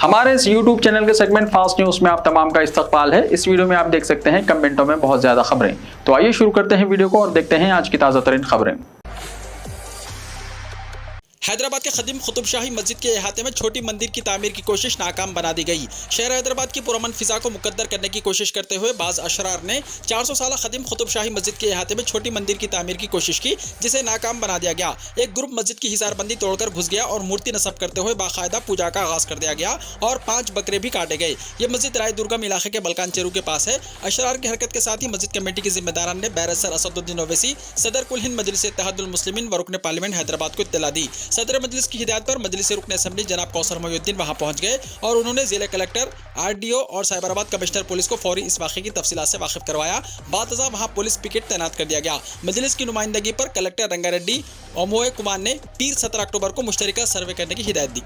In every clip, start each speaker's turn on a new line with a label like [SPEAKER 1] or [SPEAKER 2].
[SPEAKER 1] हमारे इस YouTube channel के सेगमेंट फास्ट न्यूज में आप तमाम का इस्तकबाल है। इस वीडियो में आप देख सकते हैं कमेंटों में बहुत ज्यादा खबरें। तो आइए शुरू करते हैं वीडियो को और देखते हैं आज की ताजा तरीन खबरें।
[SPEAKER 2] हैदराबाद के खदीम कुतुब शाही मस्जिद के अहाते में छोटी मंदिर की तामीर की कोशिश नाकाम बना दी गई। शहर हैदराबाद की पुरअमन फिजा को मुकद्दर करने की कोशिश करते हुए बाज अशरार ने 400 साल खदीम कुतुब शाही मस्जिद के अहाते में छोटी मंदिर की तामीर की कोशिश की, जिसे नाकाम बना दिया गया। एक ग्रुप मस्जिद की हिसारबंदी तोड़कर घुस गया और मूर्ति नस्ब करते हुए बाकायदा पूजा का आगाज कर दिया गया और 5 बकरे भी काटे गए। ये मस्जिद राय दुर्गम इलाके के बलकान चेरू के पास है। अशरार की हरकत के साथ ही मस्जिद कमेटी के जिम्मेदारान ने बैरिस्टर असदुद्दीन ओवैसी, सदर कुल हिंद मजलिस इत्तेहादुल मुस्लिमीन व रुकन पार्लियामेंट हैदराबाद को इत्तला दी। सदर मजलिस की पर मजलिस रुकन असेंबली जनाब कौसर मोहिउद्दीन वहां पहुंच गए और उन्होंने जिला कलेक्टर, आरडीओ और साइबराबाद कमिश्नर पुलिस को फौरी इस वाक़े की तफसीलात से वाकिफ करवाया। बातज़ा वहां पुलिस पिकेट तैनात कर दिया गया। मजलिस की नुमाइंदगी पर कलेक्टर रंगारेड्डी ओमोए कुमार ने पीर 17 अक्टूबर को मुश्तरका सर्वे करने की हिदायत दी।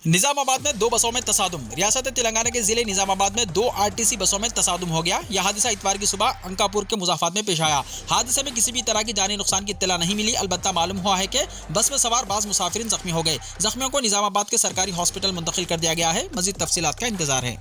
[SPEAKER 2] निजामाबाद में 2 बसों में तसादुम। रियासत तेलंगाना के जिले निजामाबाद में 2 आरटीसी बसों में तसादुम हो गया। यह हादसा इतवार की सुबह अंकापुर के मुजाफात में पेश आया। हादसे में किसी भी तरह की जानी नुकसान की इत्तला नहीं मिली। अलबत्ता मालूम हुआ है कि बस में सवार बाज मुसाफिरीन जख्मी हो गए। जख्मियों को निजामाबाद के सरकारी हॉस्पिटल मुंतकिल कर दिया गया है। मजीद तफसीलात का इंतजार है।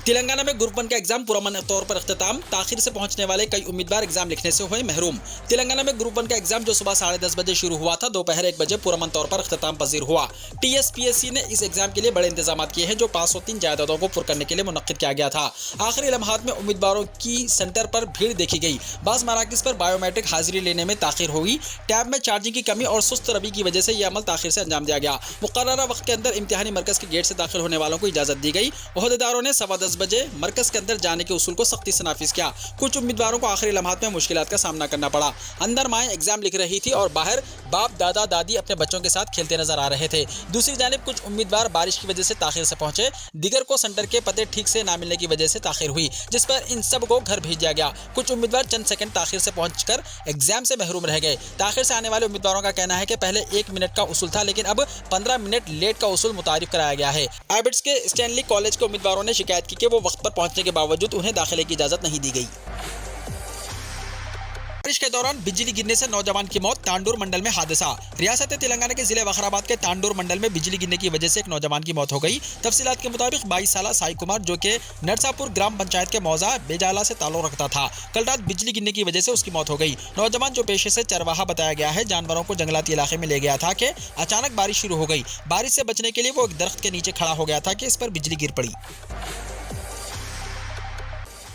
[SPEAKER 2] तेलंगाना में ग्रुप 1 का एग्जाम पुरअमन तौर पर अख्तिताम। ताखिर से पहुंचने वाले कई उम्मीदवार एग्जाम लिखने से हुए महरूम। तेलंगाना में ग्रुप 1 का एग्जाम जो सुबह 10:30 बजे शुरू हुआ था, दोपहर 1 बजे पुरअमन तौर पर अख्तिताम पजीर हुआ। टीएसपीएससी ने इस एग्जाम के लिए बड़े इंतजाम किए हैं, जो 503 जायदादों को पुर करने के लिए मुनक्किद किया गया था। आखिरी लम्हात में उम्मीदवारों की सेंटर पर भीड़ देखी गई। बाज़ मराकिज पर बायोमेट्रिक हाजिरी लेने में ताखिर हुई। टैब में चार्जिंग की कमी और सुस्त रवि की वजह से यह अमल ताखिर से अंजाम दिया गया। मुकर्ररा वक्त के अंदर इम्तिहानी मरकज के गेट से दाखिल होने वालों को इजाजत दी गई। ओहदेदारों ने 10:15 बजे मरकज के अंदर जाने के उसूल को सख्ती से नाफिज किया। कुछ उम्मीदवारों को आखिरी लम्हात में मुश्किलात का सामना करना पड़ा। अंदर माएं एग्जाम लिख रही थी और बाहर बाप दादा दादी अपने बच्चों के साथ खेलते नजर आ रहे थे। दूसरी जानिब कुछ उम्मीदवार बारिश की वजह से ताखिर से पहुंचे। दिगर को सेंटर के पते ठीक से ना मिलने की वजह से ताखिर हुई, जिस पर इन सब को घर भेज दिया गया। कुछ उम्मीदवार चंद सेकंड ताखिर से पहुंचकर एग्जाम से महरूम रह गए। ताखिर से आने वाले उम्मीदवारों का कहना है कि पहले 1 मिनट का उसूल था, लेकिन अब 15 मिनट लेट का उसूल मुतारिफ कराया गया है। एबिट्स के स्टैनली कॉलेज के उम्मीदवारों ने शिकायत की कि वो वक्त पर पहुंचने के बावजूद उन्हें दाखिले की इजाजत नहीं दी गई। बारिश के दौरान बिजली गिरने से नौजवान की मौत। तांडूर मंडल में हादसा। रियासत तेलंगाना के जिले वखराबाद के तांडूर मंडल में बिजली गिरने की वजह से एक नौजवान की मौत हो गई। तफसीलात के मुताबिक 22 साल साई कुमार, जो कि नरसापुर ग्राम पंचायत के मौजा बेजाला से ताल्लुक रखता था, कल रात बिजली गिरने की वजह से उसकी मौत हो गई। नौजवान, जो पेशे से चरवाहा बताया गया है, जानवरों को जंगलाती इलाके में ले गया था कि अचानक बारिश शुरू हो गई। बारिश से बचने के लिए वो एक दरख्त के नीचे खड़ा हो गया था कि इस पर बिजली गिर पड़ी।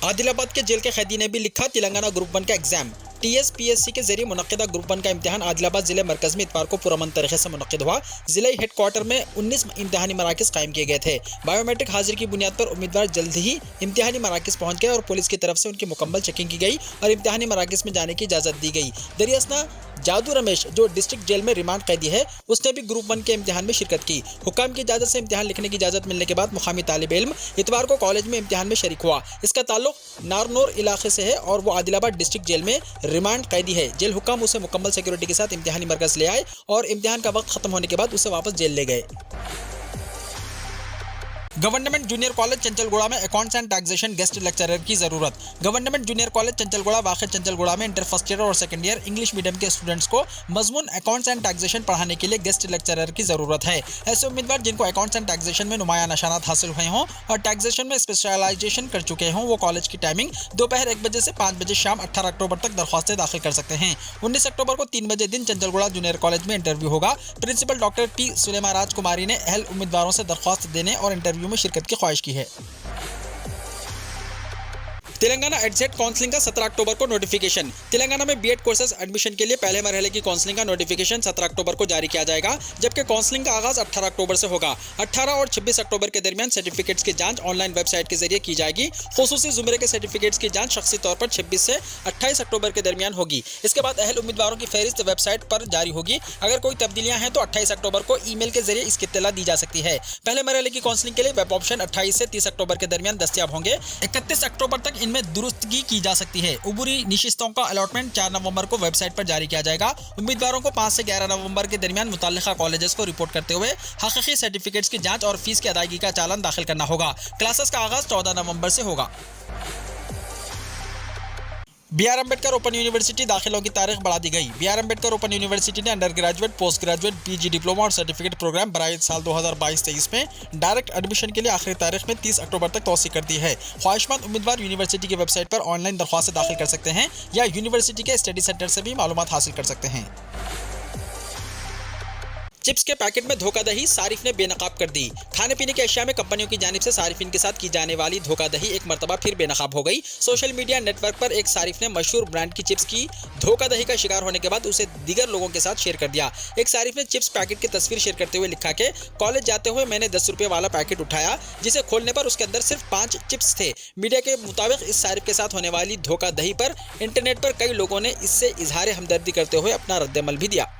[SPEAKER 2] आदिलाबाद के जेल के कैदी ने भी लिखा तेलंगाना ग्रुप 1 का एग्जाम। टीएसपीएससी के जरिए मुनक्किदा ग्रुप 1 का इम्तिहान आदिलाबाद जिले मरकज में इतवार को पुरअमन तरीके से मुनक्किद हुआ। जिले हेडक्वार्टर में 19 इम्तिहानी मराकिज़ कायम किए गए थे। बायोमेट्रिक हाजिरी की बुनियाद पर उम्मीदवार जल्द ही इम्तिहानी मराकिज़ पहुंच गए और पुलिस की तरफ से उनकी मुकम्मल चेकिंग की गई और इम्तिहानी मराकिज़ में जाने की इजाज़त दी गई। दरियासना जादू रमेश, जो डिस्ट्रिक्ट जेल में रिमांड कैदी है, उसने भी ग्रुप 1 के इम्तिहान में शिरकत की। हुक्काम की इजाज़त से इम्तिहान लिखने की इजाज़त मिलने के बाद मुकामी तालिब इल्म इतवार को कॉलेज में इम्तिहान में शरीक हुआ। इसका ताल्लुक नारनौर इलाके से है और वो आदिलाबाद डिस्ट्रिक्ट जेल में रिमांड कैदी है। जेल हुक्काम उसे मुकम्मल सिक्योरिटी के साथ इम्तिहानी मरकज ले आए और इम्तिहान का वक्त खत्म होने के बाद उसे वापस जेल ले गए। गवर्नमेंट जूनियर कॉलेज चंचलगुड़ा में accounts and taxation guest lecturer की जरूरत। गवर्नमेंट जूनियर कॉलेज चंचलगुड़ा वाक़ चंचलगुड़ा में इंटर फर्स्ट ईयर और सेकंड ईयर इंग्लिश मीडियम के स्टूडेंट्स को मजमून अकाउंट्स एंड टैक्सेशन पढ़ाने के लिए गेस्ट लेक्चरर की जरूरत है। ऐसे उम्मीदवार जिनको अकाउंट्स एंड टैक्सेशन में नुमाया निशानात हासिल हुए हों और टैक्सेशन में स्पेशलाइजेशन कर चुके हों, वो कॉलेज की टाइमिंग दोपहर 1 बजे से 5 बजे शाम 18 अक्टूबर तक दरख्वास्तें दाखिल कर सकते हैं। 19 अक्टूबर को 3 बजे दिन चंचलगुड़ा जूनियर कॉलेज में इंटरव्यू होगा। प्रिंसिपल डॉक्टर टी सुलेमा राज कुमारी ने अहल उम्मीदवारों से दरख्वास्त देने और इंटरव्यू में शिरकत की ख्वाहिश की है। तेलंगाना एडसेट काउंसलिंग का 17 अक्टूबर को नोटिफिकेशन। तेलंगाना में बीएड कोर्सेज एडमिशन के लिए पहले मरहले की काउंसलिंग का नोटिफिकेशन 17 अक्टूबर को जारी किया जाएगा, जबकि काउंसलिंग का आगाज 18 अक्टूबर से होगा। 18 और 26 अक्टूबर के दरमियान सर्टिफिकेट्स की जांच ऑनलाइन वेबसाइट के जरिए की जाएगी। खुसूसी जुमरे के सर्टिफिकेट्स की जांच शख्सी तौर पर 26 से 28 अक्टूबर के दरमियान होगी। इसके बाद अहल उम्मीदवारों की फहरिस्त वेबसाइट पर जारी होगी। अगर कोई तब्दीलियां हैं तो 28 अक्टूबर को ईमेल के जरिए इसकी इत्तला दी जा सकती है। पहले मरहले की काउंसलिंग के लिए वेब ऑप्शन 28 से 30 अक्टूबर के दरमियान दस्तयाब होंगे। 31 अक्टूबर तक इनमें दुरुस्तगी की जा सकती है। उबूरी निशिस्तों का अलॉटमेंट 4 नवंबर को वेबसाइट पर जारी किया जाएगा। उम्मीदवारों को 5 से 11 नवंबर के दरमियान मुताल्लिका कॉलेजेस को रिपोर्ट करते हुए हकीकी सर्टिफिकेट्स की जांच और फीस की अदायगी का चालान दाखिल करना होगा। क्लासेस का आगाज 14 नवंबर से होगा। BR अम्बेडकर ओपन यूनिवर्सिटी दाखिलों की तारीख बढ़ा दी गई। BR अम्बेडकर ओपन यूनिवर्सिटी ने under graduate, post graduate, PG diploma और सर्टिफिकेट प्रोग्राम बराए साल 2022-23 में डायरेक्ट एडमिशन के लिए आखिरी तारीख में 30 अक्टूबर तक तौसी कर दी है। ख्वाहिशमंद उम्मीदवार यूनिवर्सिटी की वेबसाइट पर ऑनलाइन दरख्वास्त दाखिल कर सकते हैं या यूनिवर्सिटी के स्टडी सेंटर से भी मालूमात हासिल कर सकते हैं। चिप्स के पैकेट में धोखाधड़ी, सारिफ ने बेनकाब कर दी। खाने पीने की अशिया में कंपनियों की जानिब से सारिफिन के साथ की जाने वाली धोखाधड़ी एक मरतबा फिर बेनकाब हो गई। सोशल मीडिया नेटवर्क पर एक सारिफ ने मशहूर ब्रांड की चिप्स की धोखाधड़ी का शिकार होने के बाद उसे दीगर लोगों के साथ शेयर कर दिया। एक सारिफ ने चिप्स पैकेट की तस्वीर शेयर करते हुए लिखा कि कॉलेज जाते हुए मैंने 10 रुपये वाला पैकेट उठाया, जिसे खोलने पर उसके अंदर सिर्फ 5 चिप्स थे। मीडिया के मुताबिक इस सारिफ के साथ होने वाली धोखाधड़ी पर इंटरनेट पर कई लोगों ने इससे इजहार हमदर्दी करते हुए अपना रद्दमल भी दिया।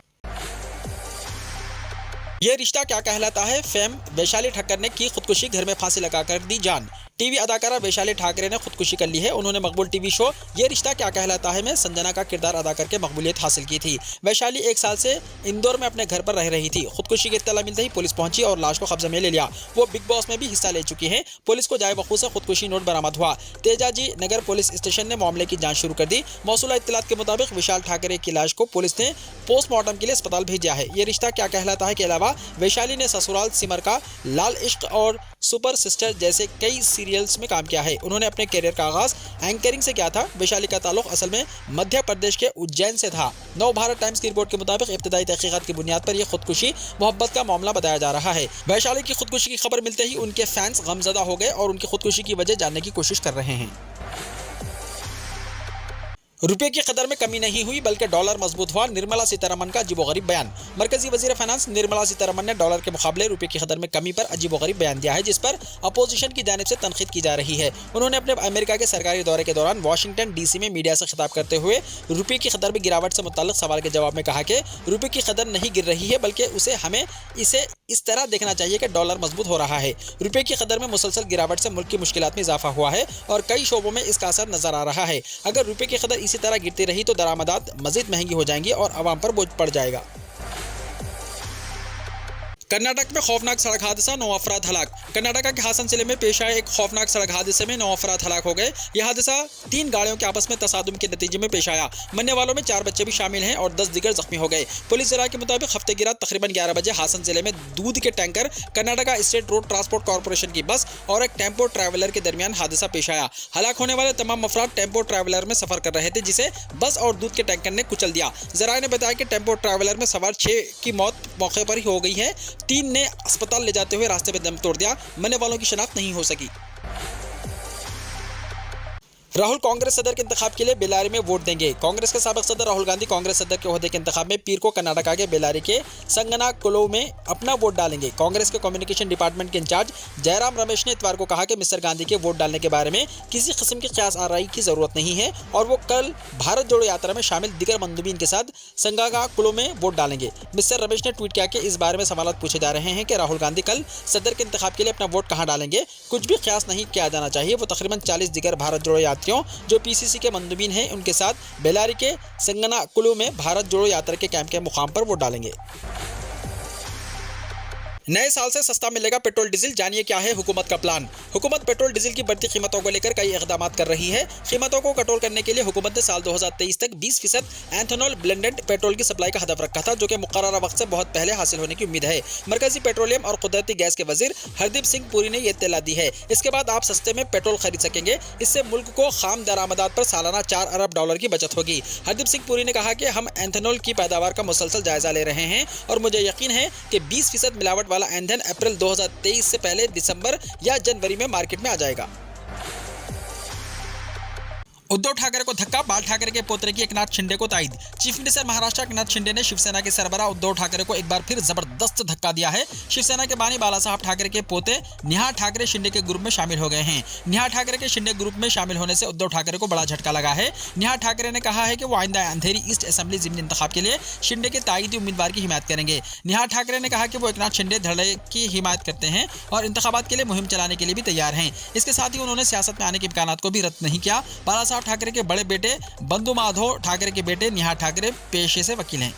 [SPEAKER 2] ये रिश्ता क्या कहलाता है? फेम वैशाली ठक्कर ने की खुदकुशी, घर में फांसी लगाकर दी जान। टीवी अदाकारा वैशाली ठाकरे ने खुदकुशी कर ली है। उन्होंने मकबूल टीवी शो ये रिश्ता क्या कहलाता है में संजना का किरदार अदा करके मकबूलियत हासिल की थी। वैशाली 1 साल से इंदौर में अपने घर पर रह रही थी। खुदकुशी की इत्तला मिलते ही पुलिस पहुंची और लाश को कब्जे में ले लिया। वो बिग बॉस में भी हिस्सा ले चुकी है। पुलिस को जाए वकूफ से खुदकुशी नोट बरामद हुआ। तेजाजी नगर पुलिस स्टेशन ने मामले की जाँच शुरू कर दी। मौसूला इत्तलात के मुताबिक विशाल ठाकरे की लाश को पुलिस ने पोस्टमार्टम के लिए अस्पताल भेज दिया है। ये रिश्ता क्या कहलाता है के अलावा वैशाली ने ससुराल सिमर का, लाल इश्क और सुपर सिस्टर जैसे कई सीरियल्स में काम किया है। उन्होंने अपने करियर का आगाज एंकरिंग से किया था। वैशाली का ताल्लुक असल में मध्य प्रदेश के उज्जैन से था। नव भारत टाइम्स की रिपोर्ट के मुताबिक इब्तदाई तहकीकात की बुनियाद पर यह खुदकुशी मोहब्बत का मामला बताया जा रहा है। वैशाली की खुदकुशी की खबर मिलते ही उनके फैंस गमजदा हो गए और उनकी खुदकुशी की वजह जानने की कोशिश कर रहे हैं। रुपये की कदर में कमी नहीं हुई बल्कि डॉलर मजबूत हुआ, निर्मला सीतारमण का अजीबोगरीब बयान। मरकजी वजीर फाइनेंस निर्मला सीतारमण ने डॉलर के मुकाबले रुपये की कदर में कमी पर अजीबोगरीब बयान दिया है, जिस पर अपोजिशन की जानिब से तनकीद की जा रही है। उन्होंने अपने अमेरिका के सरकारी दौरे के दौरान वाशिंगटन DC में मीडिया से खिताब करते हुए रुपये की कदर में गिरावट से मुताल्लिक सवाल के जवाब में कहा कि रुपये की कदर नहीं गिर रही है, बल्कि हमें इसे इस तरह देखना चाहिए कि डॉलर मजबूत हो रहा है। रुपये की कदर में मुसलसल गिरावट से मुल्क की मुश्किलात में इजाफा हुआ है और कई शोबों में इसका असर नजर आ रहा है। अगर रुपये की कदर इसी तरह गिरती रही तो दरामदात मजीद महंगी हो जाएंगी और आवाम पर बोझ पड़ जाएगा। कर्नाटक में खौफनाक सड़क हादसा, 9 अफराद हलाक। कर्नाटक के हासन जिले में पेश आए एक खौफनाक सड़क हादसे में 9 अफराद हलाक हो गए। यह हादसा 3 गाड़ियों के आपस में तसादुम के नतीजे में पेश आया। मरने वालों में 4 बच्चे भी शामिल हैं और 10 दीगर जख्मी हो गए। पुलिस जरा के मुताबिक हफ्ते की रात तकरीबन 11 बजे हासन जिले में दूध के tanker, Karnataka state road transport corporation की बस और एक टेम्पो ट्रैवलर के दरमियान हादसा पेश आया। हलाक होने वाले तमाम अफराद टेम्पो ट्रैवलर में सफर कर रहे थे, जिसे बस और दूध के टैंकर ने कुचल दिया। जरा ने बताया कि टेम्पो ट्रैवलर में सवार 6 की मौत मौके पर ही हो गई है। 3 ने अस्पताल ले जाते हुए रास्ते में दम तोड़ दिया। मरने वालों की शिनाख्त नहीं हो सकी। राहुल कांग्रेस सदर के इंतखाब के लिए बेलारी में वोट देंगे। कांग्रेस के साबिक सदर राहुल गांधी कांग्रेस सदर के ओहदे के इंतखाब में पीर को कर्नाटका के बेलारी के संगना कुलो में अपना वोट डालेंगे। कांग्रेस के कम्युनिकेशन डिपार्टमेंट के इंचार्ज जयराम रमेश ने इतवार को कहा कि मिस्टर गांधी के वोट डालने के बारे में किसी किस्म की क़यास आराई की जरूरत नहीं है और वो कल भारत जोड़ो यात्रा में शामिल दीगर मंदूबीन के साथ संगना कुलो में वोट डालेंगे। मिस्टर रमेश ने ट्वीट किया कि इस बारे में सवाल पूछे जा रहे हैं कि राहुल गांधी कल सदर के इंतखाब के लिए अपना वोट कहाँ डालेंगे। कुछ भी क़यास नहीं किया जाना चाहिए। वो तकरीबन 40 दीगर भारत जोड़ो यात्रियों जो PCC के मंदूबीन हैं उनके साथ बेलारी के संगना कुलू में भारत जोड़ो यात्रा के कैंप के मुकाम पर वोट डालेंगे। नए साल से सस्ता मिलेगा पेट्रोल डीजल, जानिए क्या है हुकूमत का प्लान। हुकूमत पेट्रोल डीजल की बढ़ती कीमतों को लेकर कई इक़दाम कर रही है। कीमतों को कंट्रोल करने के लिए हुकूमत ने साल 2023 तक 20% एथेनॉल ब्लेंडेड पेट्रोल की सप्लाई का हदफ रखा था, जो कि मुकर्ररा वक्त से बहुत पहले हासिल होने की उम्मीद है। मरकजी पेट्रोलियम और कुदरती गैस के वजीर हरदीप सिंह पुरी ने यह इत्तला दी है। इसके बाद आप सस्ते में पेट्रोल खरीद सकेंगे। इससे मुल्क को खाम दरामदात पर सालाना $4 अरब की बचत होगी। हरदीप सिंह पुरी ने कहा कि हम एथेनॉल की पैदावार का मुसलसल जायजा ले रहे हैं और मुझे यकीन है कि 20% मिलावट वाला ईंधन अप्रैल 2023 से पहले दिसंबर या जनवरी में मार्केट में आ जाएगा। उद्धव ठाकरे को धक्का, बाल ठाकरे के पोतरे की एकनाथ शिंदे को तायद। चीफ मिनिस्टर महाराष्ट्र एकनाथ शिंदे ने शिवसेना के सरबराह उद्धव ठाकरे को एक बार फिर जबरदस्त धक्का दिया है। शिवसेना के बानी बाला साहब ठाकरे के पोते निहार ठाकरे शिंदे के ग्रुप में शामिल हो गए हैं। निहार ठाकरे के शिंदे ग्रुप में शामिल होने से उद्धव ठाकरे को बड़ा झटका लगा है। निहार ठाकरे ने कहा है कि वो आइंदा अंधेरी ईस्ट असेंबली ज़िमनी इंतखाब के लिए शिंदे के तायदी उम्मीदवार की हिमायत करेंगे। निहार ठाकरे ने कहा कि वो एकनाथ शिंदे धड़े की हिमायत करते हैं और इंतखाबात के लिए मुहिम चलाने के लिए भी तैयार हैं। इसके साथ ही उन्होंने सियासत में आने के इम्कानात को भी रद्द नहीं किया। बाला साहब ठाकरे के बड़े बेटे बंधु माधव ठाकरे के बेटे निहार ठाकरे पेशे से वकील हैं।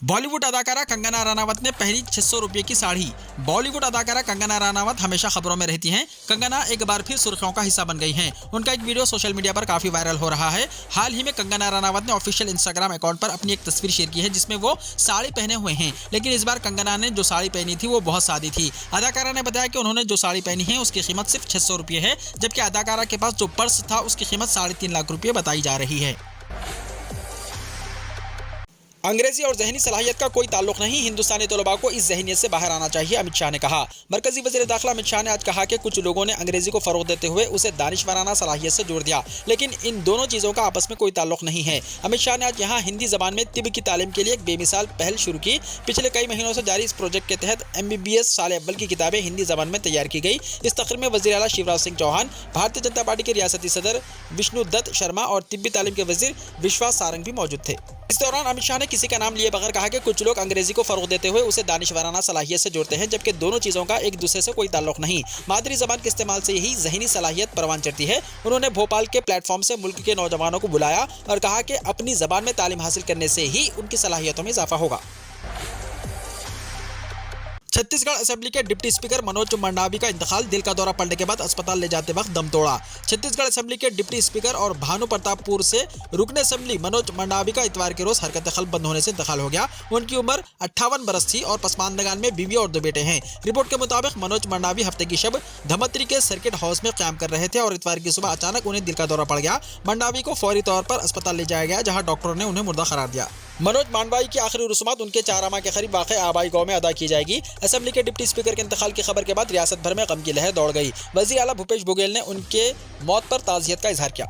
[SPEAKER 2] बॉलीवुड अदाकारा कंगना रनावत ने पहली 600 रुपये की साड़ी। बॉलीवुड अदाकारा कंगना रनावत हमेशा खबरों में रहती हैं। कंगना एक बार फिर सुर्खियों का हिस्सा बन गई हैं। उनका एक वीडियो सोशल मीडिया पर काफी वायरल हो रहा है। हाल ही में कंगना रनावत ने ऑफिशियल इंस्टाग्राम अकाउंट पर अपनी एक तस्वीर शेयर की है जिसमें वो साड़ी पहने हुए हैं। लेकिन इस बार कंगना ने जो साड़ी पहनी थी वो बहुत सादी थी। अदाकारा ने बताया कि उन्होंने जो साड़ी पहनी है उसकी कीमत सिर्फ 600 रुपये है, जबकि अदाकारा के पास जो पर्स था उसकी कीमत 3.5 लाख रुपये बताई जा रही है। अंग्रेजी और जहनी सलाहियत का कोई ताल्लुक नहीं, हिंदुस्तानी तलबा को इस जहनीत से बाहर आना चाहिए, अमित शाह ने कहा। मरकजी वज़ीर दाखिला अमित शाह ने आज कहा कि कुछ लोगों ने अंग्रेजी को फरोग देते हुए उसे दानिशवराना सलाहियत से जोड़ दिया, लेकिन इन दोनों चीज़ों का आपस में कोई ताल्लुक नहीं है। अमित शाह ने आज यहाँ हिंदी ज़बान में तिब की तालीम के लिए एक बेमिसाल पहल शुरू की। पिछले कई महीनों से जारी इस प्रोजेक्ट के तहत MBBS साल अव्वल की किताबें हिंदी ज़बान में तैयार की गई। इस तकरीर में वज़ीर आला शिवराज सिंह चौहान, भारतीय जनता पार्टी के रियासती सदर विष्णु दत्त शर्मा और तिब्बी तालीम के वज़ीर विश्वास सारंग भी मौजूद थे। इस दौरान अमित शाह ने किसी का नाम लिए बगैर कहा कि कुछ लोग अंग्रेजी को फरोग देते हुए उसे दानिशवराना सलाहियत से जोड़ते हैं, जबकि दोनों चीज़ों का एक दूसरे से कोई ताल्लुक नहीं। मादरी ज़बान के इस्तेमाल से यही ज़हनी सलाहियत परवान चढ़ती है। उन्होंने भोपाल के प्लेटफॉर्म से मुल्क के नौजवानों को बुलाया और कहा कि अपनी ज़बान में तालीम हासिल करने से ही उनकी सलाहियतों में इजाफा होगा। छत्तीसगढ़ असेंबली के डिप्टी स्पीकर मनोज मंडावी का इंतकाल, दिल का दौरा पड़ने के बाद अस्पताल ले जाते वक्त दम तोड़ा। छत्तीसगढ़ असेंबली के डिप्टी स्पीकर और भानु प्रतापपुर से रुकन असेंबली मनोज मंडावी का इतवार के रोज हरकत क़ल्ब बंद होने से इंतकाल हो गया। उनकी उम्र 58 बरस थी और पसमानदगान में बीवी और 2 बेटे हैं। रिपोर्ट के मुताबिक मनोज मंडावी हफ्ते की शब धमतरी के सर्किट हाउस में क्याम कर रहे थे और इतवार की सुबह अचानक उन्हें दिल का दौरा पड़ गया। मंडावी को फौरी तौर पर अस्पताल ले जाया गया, जहाँ डॉक्टरों ने उन्हें मुर्दा करार दिया। मनोज मांडवाई की आखिरी रस्मात उनके चारामा के करीब वाक़ आबाई गांव में अदा की जाएगी। असेंबली के डिप्टी स्पीकर के इंतकाल की खबर के बाद रियासत भर में गम की लहर दौड़ गई। वज़ीर आला भूपेश बघेल ने उनके मौत पर ताज़ियत का इजहार किया।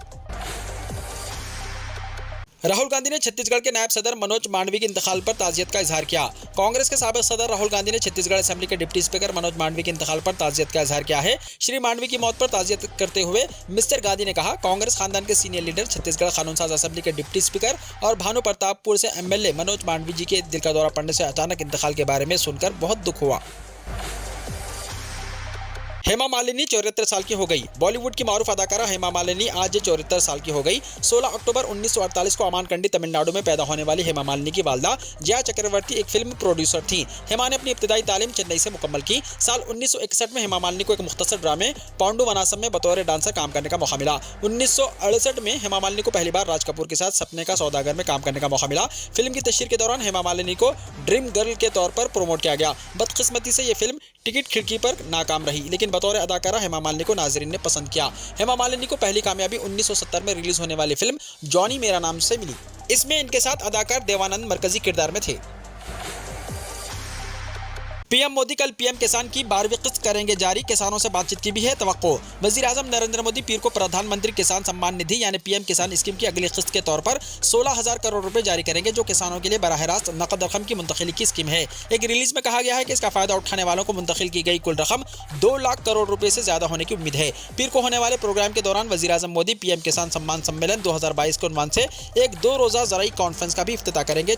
[SPEAKER 2] राहुल गांधी ने छत्तीसगढ़ के नायब सदर मनोज मांडवी के इंतकाल पर ताज़ियत का इजहार किया। कांग्रेस के साबिक़ सदर राहुल गांधी ने छत्तीसगढ़ असेंबली के डिप्टी स्पीकर मनोज मांडवी के इंतकाल पर ताज़ियत का इजहार किया है। श्री मांडवी की मौत पर ताज़ियत करते हुए मिस्टर गांधी ने कहा, कांग्रेस खानदान के सीनियर लीडर, छत्तीसगढ़ कानून साज असेंबली के डिप्टी स्पीकर और भानु प्रतापपुर से MLA मनोज मांडवी जी के दिल का दौरा पड़ने से अचानक इंतकाल के बारे में सुनकर बहुत दुख हुआ। हेमा मालिनी 74 साल की हो गई। बॉलीवुड की मारूफ अदाकारा हेमा मालिनी आज 74 साल की हो गई। 16 अक्टूबर 1948 को अमानकंडी तमिलनाडु में पैदा होने वाली हेमा मालिनी की वालदा जया चक्रवर्ती एक फिल्म प्रोड्यूसर थी। हेमा ने अपनी इब्तिदाई तालीम चेन्नई से मुकम्मल की। साल 1961 में हेमा मालिनी को एक मुख्तसर ड्रामे पांडु वनासम में बतौर डांसर काम करने का मौका मिला। 1968 में हेमा मालिनी को पहली बार राज कपूर के साथ सपने का सौदागर में काम करने का मौका मिला। फिल्म की तशहीर के दौरान हेमा मालिनी को ड्रीम गर्ल के तौर पर प्रोमोट किया गया। बदकिस्मती से ये फिल्म टिकट खिड़की पर नाकाम रही, लेकिन बतौर अदाकारा हेमा मालिनी को नाज़रीन ने पसंद किया। हेमा मालिनी को पहली कामयाबी 1970 में रिलीज होने वाली फिल्म जॉनी मेरा नाम से मिली। इसमें इनके साथ अदाकार देवानंद मरकजी किरदार में थे। पीएम मोदी कल पीएम किसान की 12वीं किस्त करेंगे जारी, किसानों से बातचीत की भी है तवक्को। वज़ीर आज़म नरेंद्र मोदी पीर को प्रधानमंत्री किसान सम्मान निधि यानी पीएम किसान स्कीम की अगली किस्त के तौर पर 16,000 करोड़ रुपए जारी करेंगे, जो किसानों के लिए बराह रास्त नकद रकम की मुंतकिली की स्कीम है। एक रिलीज में कहा गया है कि इसका फायदा उठाने वालों को मुंतकिल की गई कुल रकम 2 लाख करोड़ रुपए से ज्यादा होने की उम्मीद है। पीर को होने वाले प्रोग्राम के दौरान वज़ीर आज़म मोदी पीएम किसान सम्मान सम्मेलन 2022 के उन्वान से एक 2 रोज़ा ज़राई कॉन्फ्रेंस का भी इफ्तिताह करेंगे।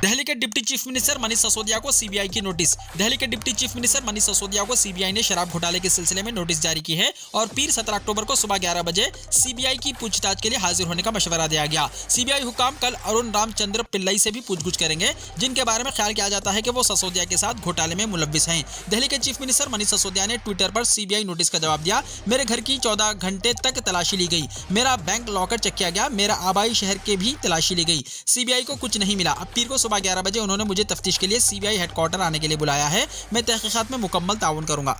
[SPEAKER 2] दिल्ली के deputy chief minister Manish Sisodia को सीबीआई की नोटिस। दिल्ली के deputy chief minister Manish Sisodia को सीबीआई ने शराब घोटाले के सिलसिले में नोटिस जारी की है और पीर 17 अक्टूबर को सुबह 11 बजे सीबीआई की पूछताछ के लिए हाजिर होने का मशवरा दिया गया। सीबीआई हुकाम कल अरुण रामचंद्र पिल्लई से भी पूछगुछ करेंगे, जिनके बारे में ख्याल किया जाता है कि वो सिसोदिया के साथ घोटाले में मुलव्विस हैं। दिल्ली के चीफ मिनिस्टर मनीष सिसोदिया ने ट्विटर पर सीबीआई नोटिस का जवाब दिया। मेरे घर की 14 घंटे तक तलाशी ली गई, मेरा बैंक लॉकर चेक किया गया, मेरा आबाई शहर के भी तलाशी ली गई, सीबीआई को कुछ नहीं मिला। अब पीर को सुबह 11 बजे उन्होंने मुझे तफ्तीश के लिए सीबीआई हेडक्वार्टर आने के लिए बुलाया है। मैं तहकीकात में मुकम्मल ताउन करूंगा।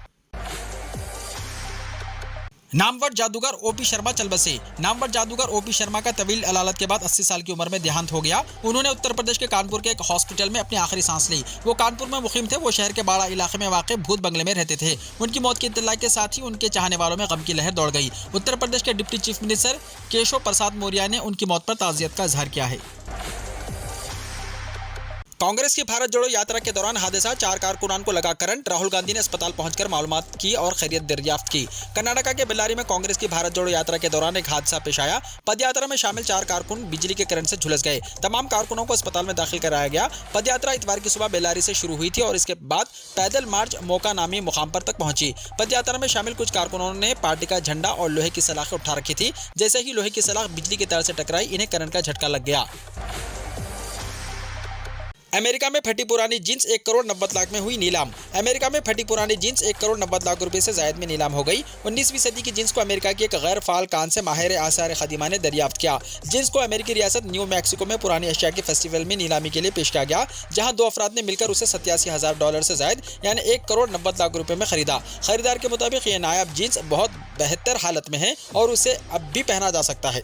[SPEAKER 2] नामवर जादूगर ओपी शर्मा चल बसे। नामवर जादूगर ओपी शर्मा का तवील अलालत के बाद 80 साल की उम्र में देहांत हो गया। उन्होंने उत्तर प्रदेश के कानपुर के एक हॉस्पिटल में अपनी आखिरी सांस ली। वो कानपुर में मुकीम थे। वो शहर के बाड़ा इलाके में वाक़ भूत बंगले में रहते थे। उनकी मौत की इत्तला के साथ ही उनके चाहने वालों में गम की लहर दौड़ गई। उत्तर प्रदेश के deputy chief minister Keshav Prasad Maurya ने उनकी मौत पर ताज़ियत का इजहार किया है। कांग्रेस की भारत जोड़ो यात्रा के दौरान हादसा, 4 कारकुनान को लगा करंट। राहुल गांधी ने अस्पताल पहुंचकर मालूमात की और खैरियत दरियाफ्त की। कर्नाटका के बेल्लारी में कांग्रेस की भारत जोड़ो यात्रा के दौरान एक हादसा पेश आया। पदयात्रा में शामिल 4 कारकुन बिजली के करंट से झुलस गए। तमाम कारकुनों को अस्पताल में दाखिल कराया गया। पदयात्रा इतवार की सुबह बेल्लारी से शुरू हुई थी और इसके बाद पैदल मार्च मोका नामी मुकाम पर तक पहुंची। पदयात्रा में शामिल कुछ कारकुनों ने पार्टी का झंडा और लोहे की सलाखें उठा रखी थी। जैसे ही लोहे की सलाख बिजली की तार से टकराई, इन्हें करंट का झटका लग गया। अमेरिका में फटी पुरानी जींस 1 करोड़ 90 लाख में हुई नीलाम। अमेरिका में फटी पुरानी जींस 1 करोड़ 90 लाख रुपए से जायद में नीलाम हो गई। 19वीं सदी की जींस को अमेरिका की एक गैर फाल कान से माहिर आसार खदीमा ने दरियाफ्त किया। जींस को अमेरिकी रियासत न्यू मैक्सिको में पुरानी अशिया के फेस्टिवल में नीलामी के लिए पेश किया गया, जहां 2 अफराद ने मिलकर उसे $87,000 से जायद यानी 1 करोड़ 90 लाख रुपए में खरीदा। खरीदार के मुताबिक ये नायाब जींस बहुत बेहतर हालत में है और उसे अब भी पहना जा सकता है।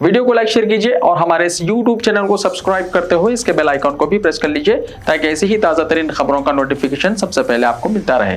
[SPEAKER 1] वीडियो को लाइक शेयर कीजिए और हमारे इस YouTube चैनल को सब्सक्राइब करते हुए इसके बेल आइकॉन को भी प्रेस कर लीजिए ताकि ऐसी ही ताज़ा तरीन खबरों का नोटिफिकेशन सबसे पहले आपको मिलता रहे।